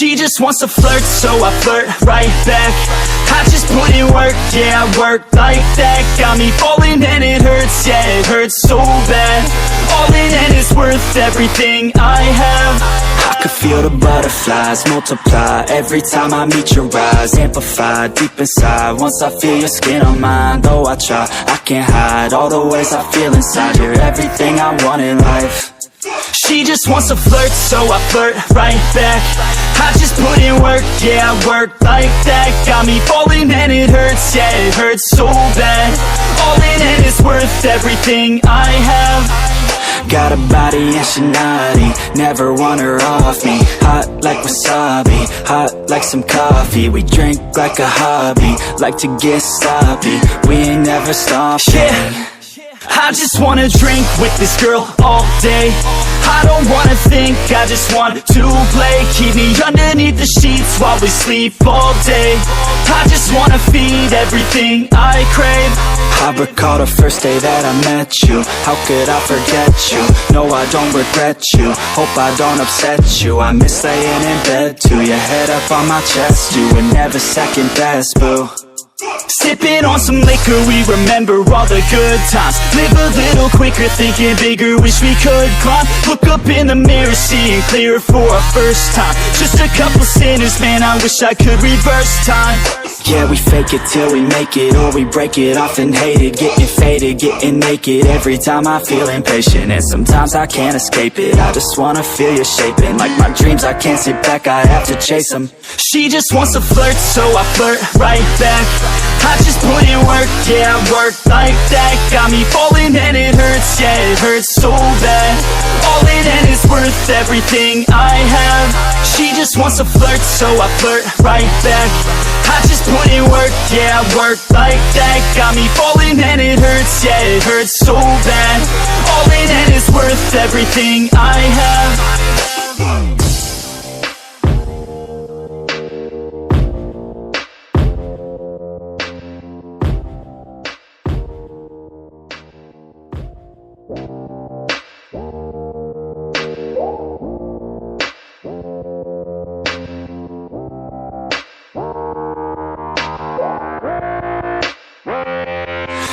She just wants to flirt, so I flirt right back. I just put in work, yeah, I work like that. Got me falling and it hurts, yeah, it hurts so bad. All in and it's worth everything I have. I could feel the butterflies multiply every time I meet your eyes. Amplified deep inside once I feel your skin on mine. Though I try, I can't hide all the ways I feel inside. You're everything I want in life. She just wants to flirt, so I flirt right back. I just put in work, yeah, I work like that. Got me falling and it hurts, yeah, it hurts so bad. All in and it's worth everything I have. Got a body and she naughty, never want her off me. Hot like wasabi, hot like some coffee. We drink like a hobby, like to get sloppy. We ain't never stopping. Yeah. I just wanna drink with this girl all day. I don't wanna think, I just want to play. Keep me underneath the sheets while we sleep all day. I just wanna feed everything I crave. I recall the first day that I met you. How could I forget you? No, I don't regret you. Hope I don't upset you. I miss laying in bed too. Your head up on my chest. You were never second best, boo. Sipping on some liquor, we remember all the good times. Live a little quicker, thinking bigger, wish we could climb. Look up in the mirror, seeing clear for our first time. Just a couple sinners, man, I wish I could reverse time. Yeah, we fake it till we make it, or we break it off and hate it. Getting faded, getting naked, every time I feel impatient. And sometimes I can't escape it, I just wanna feel you shaping. Like my dreams, I can't sit back, I have to chase them. She just wants to flirt, so I flirt right back. I just put in work, yeah, I work like that. Got me falling and it hurts, yeah, it hurts so bad. All in and it's worth everything I have. She just wants to flirt, so I flirt right back. I just put in work, yeah, I work like that. Got me falling and it hurts, yeah, it hurts so bad. All in and it's worth everything I have.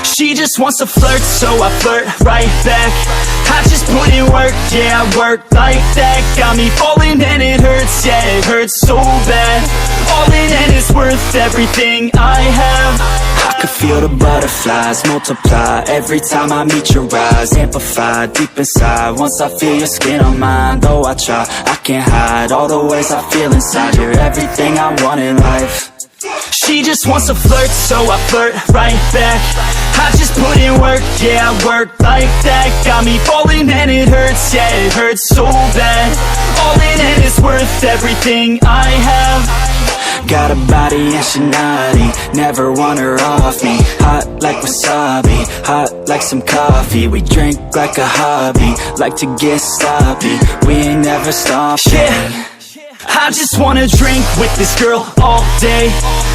She just wants to flirt, so I flirt right back. I just put in work, yeah, I work like that. Got me falling and it hurts, yeah, it hurts so bad. All in and it's worth everything I have. I could feel the butterflies multiply every time I meet your eyes. Amplified deep inside once I feel your skin on mine. Though I try, I can't hide all the ways I feel inside. You're everything I want in life. She just wants to flirt, so I flirt right back. I just put in work, yeah, I work like that. Got me falling and it hurts, yeah, it hurts so bad. All in and it's worth everything I have. Got a body and she naughty, never want her off me. Hot like wasabi, hot like some coffee. We drink like a hobby, like to get sloppy. We ain't never stopping. Yeah. I just wanna drink with this girl all day.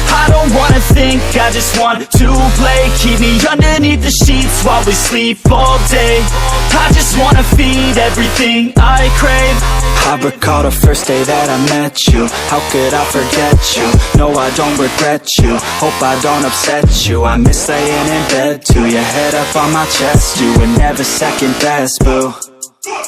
I don't wanna think, I just want to play. Keep me underneath the sheets while we sleep all day. I just wanna feed everything I crave. I recall the first day that I met you. How could I forget you? No, I don't regret you. Hope I don't upset you. I miss laying in bed too. Your head up on my chest. You were never second best, boo.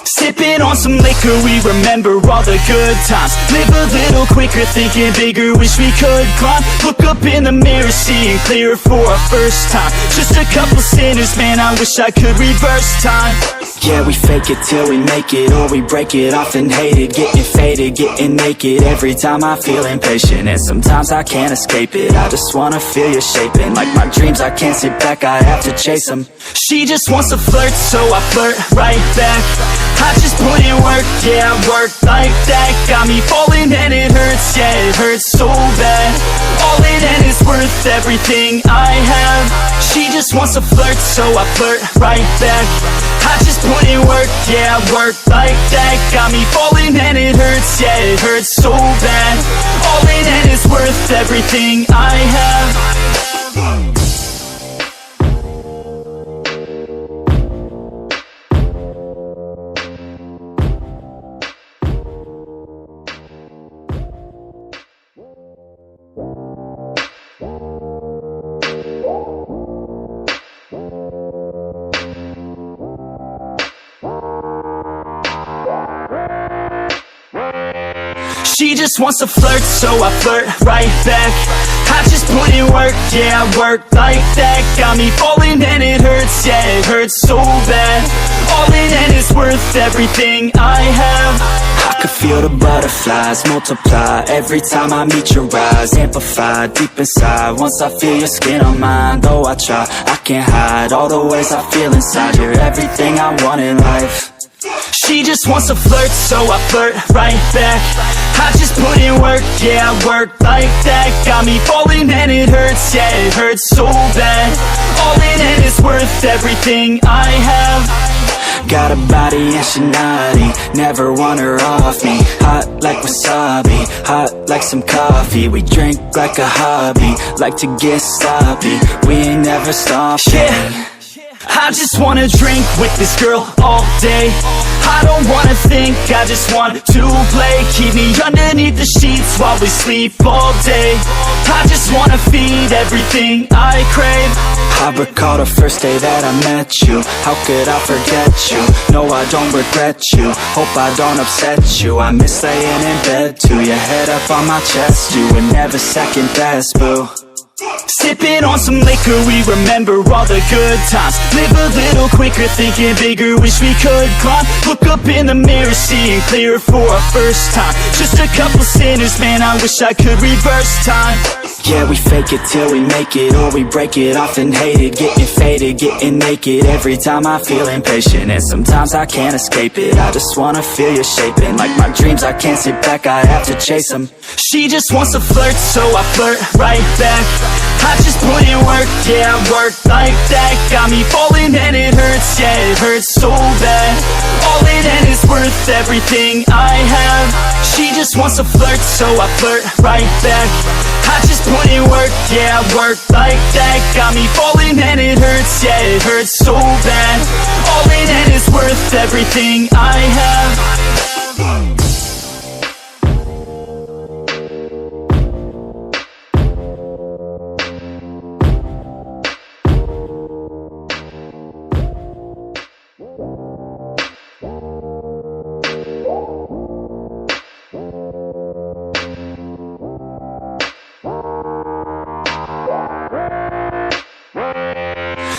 Sipping on some liquor, we remember all the good times. Live a little quicker, thinking bigger, wish we could climb. Look up in the mirror, seeing clear for our first time. Just a couple sinners, man, I wish I could reverse time. Yeah, we fake it till we make it, or we break it off and hate it. Getting faded, getting naked, every time I feel impatient. And sometimes I can't escape it, I just wanna feel you shaping. Like my dreams, I can't sit back, I have to chase them. She just wants to flirt, so I flirt right back. I just put in work, yeah, I work like that. Got me falling and it hurts, yeah, it hurts so bad. All in and it's worth everything I have. She just wants to flirt, so I flirt right back. I just put in work, yeah, I work like that. Got me falling and it hurts, yeah, it hurts so bad. All in and it's worth everything I have. She just wants to flirt, so I flirt right back. I just put in work, yeah, I work like that. Got me falling and it hurts, yeah, it hurts so bad. All in and it's worth everything I have. I could feel the butterflies multiply every time I meet your eyes. Amplify deep inside once I feel your skin on mine. Though I try, I can't hide all the ways I feel inside. You're everything I want in life. She just wants to flirt, so I flirt right back. I just put in work, yeah, I work like that. Got me falling and it hurts, yeah, it hurts so bad. All in and it's worth everything I have. Got a body and she naughty, never want her off me. Hot like wasabi, hot like some coffee. We drink like a hobby, like to get sloppy. We ain't never stopping. Yeah. I just wanna drink with this girl all day. I don't wanna think, I just want to play. Keep me underneath the sheets while we sleep all day. I just wanna feed everything I crave. I recall the first day that I met you. How could I forget you? No, I don't regret you. Hope I don't upset you. I miss laying in bed too. Your head up on my chest, you were never second best, boo. Sipping on some liquor, we remember all the good times. Live a little quicker, thinking bigger, wish we could climb. Look up in the mirror, seeing clearer for our first time. Just a couple sinners, man, I wish I could reverse time. Yeah, we fake it till we make it, or we break it off and hate it. Getting faded, getting naked, every time I feel impatient. And sometimes I can't escape it, I just wanna feel you shaping. Like my dreams, I can't sit back, I have to chase them. She just wants to flirt, so I flirt right back. I just put in work, yeah, I work like that. Got me falling and it hurts, yeah, it hurts so bad. All in and it's worth everything I have. She just wants to flirt, so I flirt right back. I just put in work, yeah, I work like that. Got me falling and it hurts, yeah, it hurts so bad. All in and it's worth everything I have.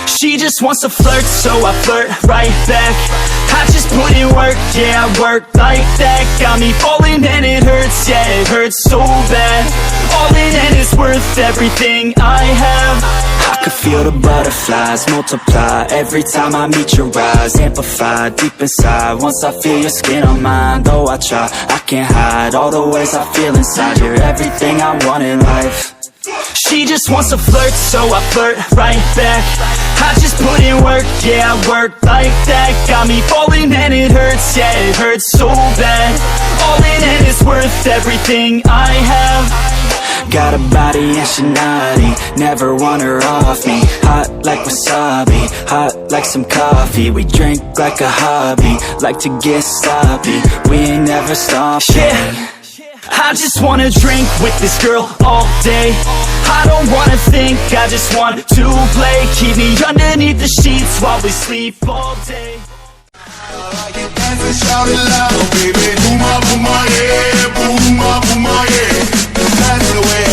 She just wants to flirt, so I flirt right back. I just put in work, yeah, I work like that. Got me falling and it hurts, yeah, it hurts so bad. All in and it's worth everything I have. I could feel the butterflies multiply every time I meet your eyes. Amplify deep inside once I feel your skin on mine. Though I try, I can't hide all the ways I feel inside. You're everything I want in life. She just wants to flirt, so I flirt right back. I just put in work, yeah, I work like that. Got me falling and it hurts, yeah, it hurts so bad. All in and it's worth everything I have. Got a body and she naughty, never want her off me. Hot like wasabi, hot like some coffee. We drink like a hobby, like to get sloppy. We ain't never stopping. Yeah. I just wanna drink with this girl all day. I don't wanna think, I just want to play. Keep me underneath the sheets while we sleep all day. Dance and shout it loud, baby. Booma, booma, yeah. Booma, booma, yeah. That's the way